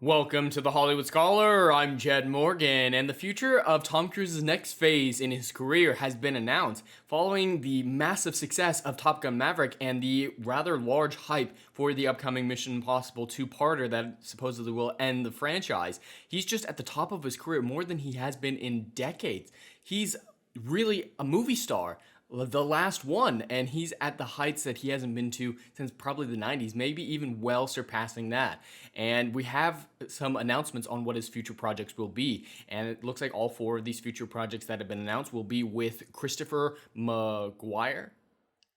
Welcome to the Hollywood Scholar. I'm Jed Morgan, and the future of Tom Cruise's next phase in his career has been announced following the massive success of Top Gun Maverick and the rather large hype for the upcoming Mission Impossible two-parter that supposedly will end the franchise. He's just at the top of his career more than he has been in decades. He's really a movie star, the last one, and he's at the heights that he hasn't been to since probably the 90s, maybe even well surpassing that. And we have some announcements on what his future projects will be, and it looks like all four of these future projects that have been announced will be with Christopher McGuire.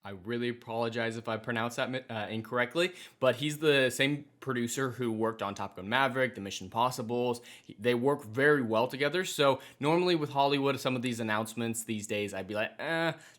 I really apologize if I pronounced that incorrectly, but he's the same producer who worked on Top Gun Maverick, the Mission Impossibles. They work very well together. So normally with Hollywood, some of these announcements these days, I'd be like,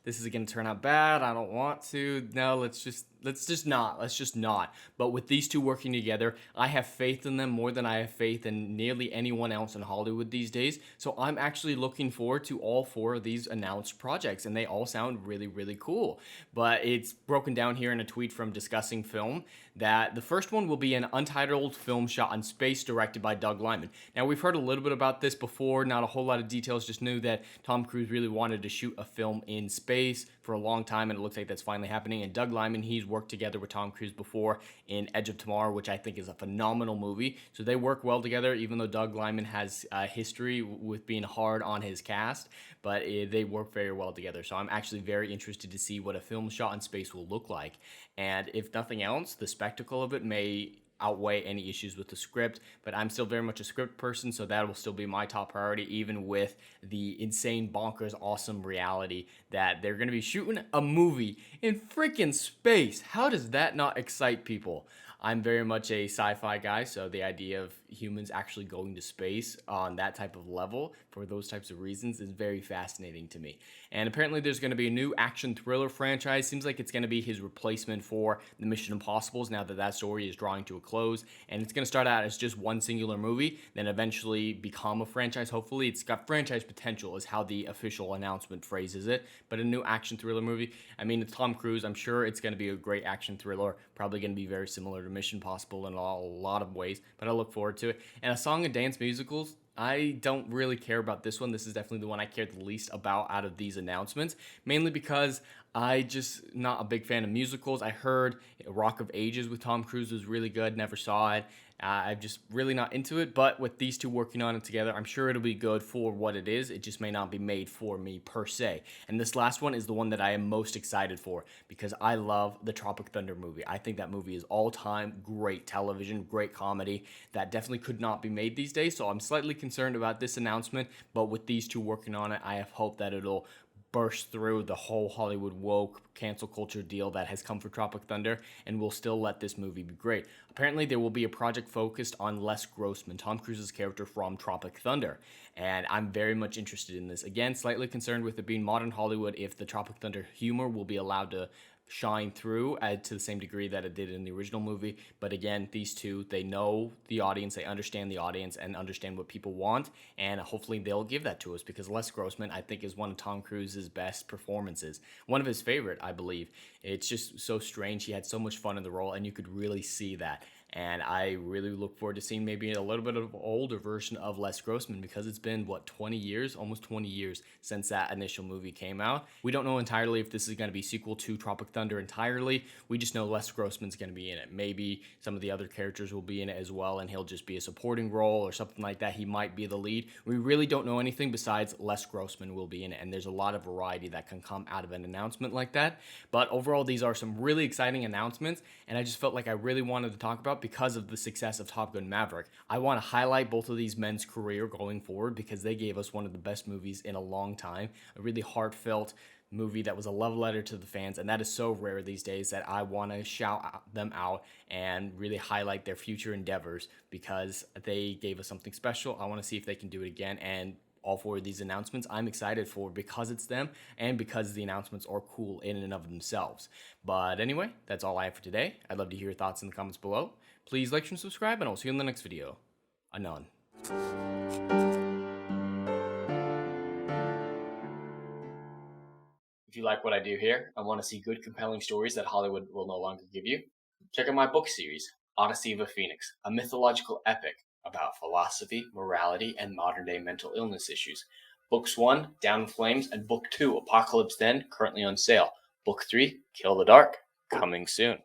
this is going to turn out bad. I don't want to. No, let's just not. But with these two working together, I have faith in them more than I have faith in nearly anyone else in Hollywood these days. So I'm actually looking forward to all four of these announced projects, and they all sound really, really cool. But it's broken down here in a tweet from Discussing Film that the first one will be an untitled film shot in space directed by Doug Liman. Now, we've heard a little bit about this before, not a whole lot of details, just knew that Tom Cruise really wanted to shoot a film in space for a long time, and it looks like that's finally happening. And Doug Liman, he's worked together with Tom Cruise before in Edge of Tomorrow, which I think is a phenomenal movie. So they work well together, even though Doug Liman has a history with being hard on his cast, but they work very well together. So I'm actually very interested to see what a film shot in space will look like. And if nothing else, the spectacle of it may outweigh any issues with the script, but I'm still very much a script person, so that will still be my top priority, even with the insane, bonkers, awesome reality that they're going to be shooting a movie in freaking space. How does that not excite people? I'm very much a sci-fi guy, so the idea of humans actually going to space on that type of level for those types of reasons is very fascinating to me. And apparently there's going to be a new action thriller franchise. Seems like it's going to be his replacement for the Mission Impossibles now that that story is drawing to a close. And it's going to start out as just one singular movie, then eventually become a franchise. Hopefully it's got franchise potential is how the official announcement phrases it. But a new action thriller movie, I mean, it's Tom Cruise. I'm sure it's going to be a great action thriller, probably going to be very similar to Mission Impossible in a lot of ways, but I look forward to it. And a song and dance musicals, I don't really care about this one. This is definitely the one I cared the least about out of these announcements, mainly because I just not a big fan of musicals. I heard Rock of Ages with Tom Cruise was really good, never saw it. I'm just really not into it, but with these two working on it together, I'm sure it'll be good for what it is. It just may not be made for me per se. And this last one is the one that I am most excited for because I love the Tropic Thunder movie. I think that movie is all-time great television, great comedy that definitely could not be made these days. So I'm slightly concerned about this announcement, but with these two working on it, I have hope that it'll burst through the whole Hollywood woke cancel culture deal that has come for Tropic Thunder and will still let this movie be great. Apparently, there will be a project focused on Les Grossman, Tom Cruise's character from Tropic Thunder, and I'm very much interested in this. Again, slightly concerned with it being modern Hollywood if the Tropic Thunder humor will be allowed to shine through to the same degree that it did in the original movie. But again, these two, they know the audience, they understand the audience and understand what people want, and hopefully they'll give that to us because Les Grossman, I think, is one of Tom Cruise's best performances. One of his favorite, I believe. It's just so strange. He had so much fun in the role, and you could really see that. And I really look forward to seeing maybe a little bit of an older version of Les Grossman because it's been, 20 years? Almost 20 years since that initial movie came out. We don't know entirely if this is going to be sequel to Tropic Thunder entirely. We just know Les Grossman's going to be in it. Maybe some of the other characters will be in it as well, and he'll just be a supporting role or something like that. He might be the lead. We really don't know anything besides Les Grossman will be in it, and there's a lot of variety that can come out of an announcement like that. But overall, these are some really exciting announcements, and I just felt like I really wanted to talk about because of the success of Top Gun Maverick. I want to highlight both of these men's career going forward because they gave us one of the best movies in a long time, a really heartfelt movie that was a love letter to the fans, and that is so rare these days that I want to shout them out and really highlight their future endeavors because they gave us something special. I want to see if they can do it again, and all four of these announcements I'm excited for because it's them and because the announcements are cool in and of themselves. But anyway, that's all I have for today. I'd love to hear your thoughts in the comments below. Please like, share, and subscribe, and I'll see you in the next video. Anon. If you like what I do here and want to see good, compelling stories that Hollywood will no longer give you, check out my book series, Odyssey of a Phoenix, a mythological epic about philosophy, morality, and modern day mental illness issues. Books 1, Down in Flames, and Book 2, Apocalypse Then, currently on sale. Book 3, Kill the Dark, coming soon.